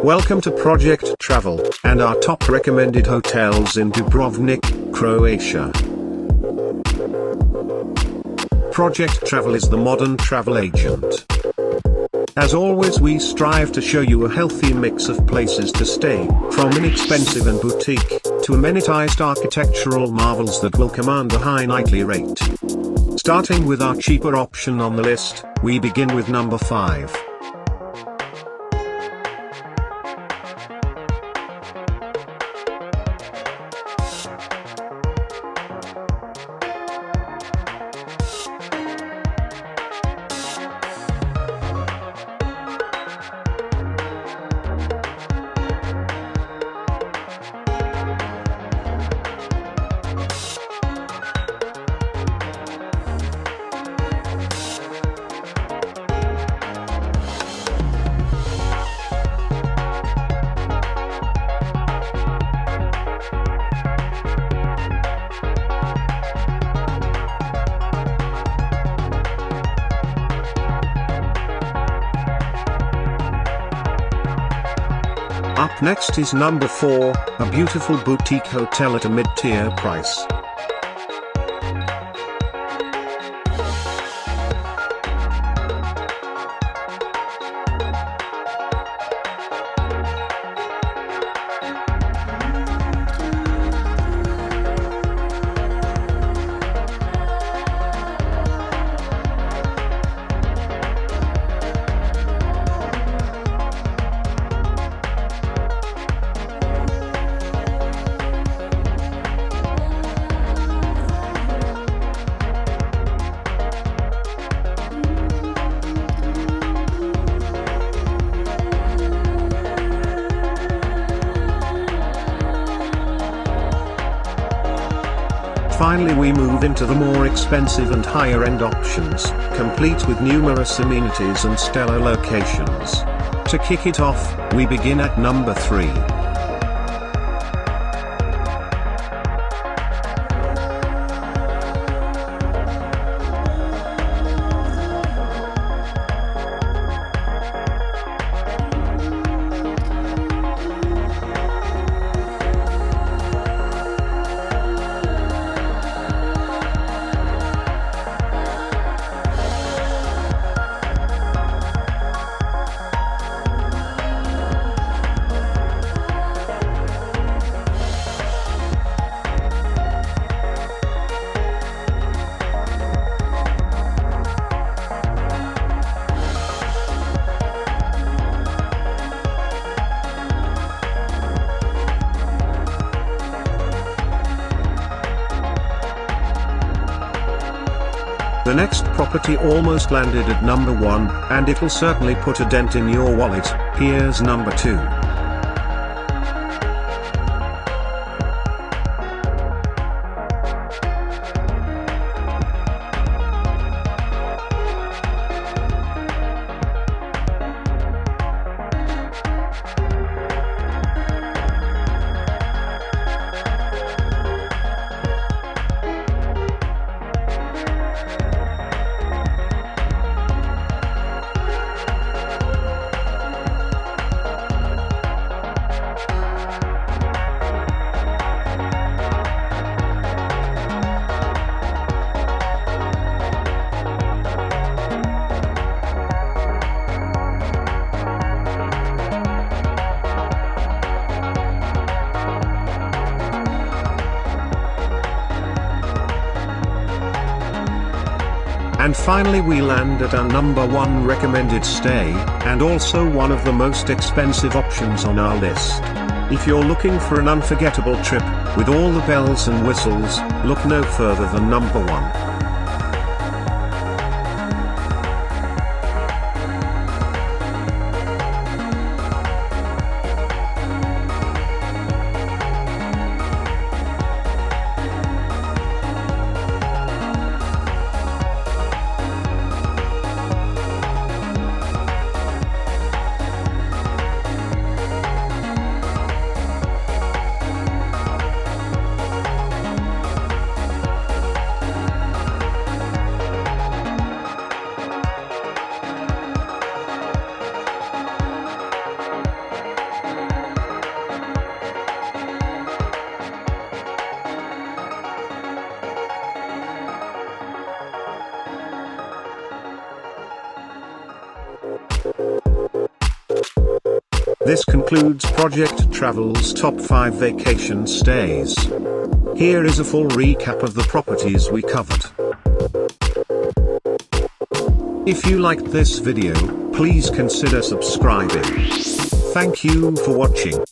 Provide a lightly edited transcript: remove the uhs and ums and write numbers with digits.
Welcome to Project Travel, and our top recommended hotels in Dubrovnik, Croatia. Project Travel is the modern travel agent. As always, we strive to show you a healthy mix of places to stay, from inexpensive and boutique, to amenitized architectural marvels that will command a high nightly rate. Starting with our cheaper option on the list, we begin with number 5. Up next is number 4, a beautiful boutique hotel at a mid-tier price. Finally, we move into the more expensive and higher-end options, complete with numerous amenities and stellar locations. To kick it off, we begin at number 3. The next property almost landed at number 1, and it'll certainly put a dent in your wallet. Here's number 2. And finally, we land at our number 1 recommended stay, and also one of the most expensive options on our list. If you're looking for an unforgettable trip, with all the bells and whistles, look no further than number 1. This concludes Project Travel's top 5 vacation stays. Here is a full recap of the properties we covered. If you liked this video, please consider subscribing. Thank you for watching.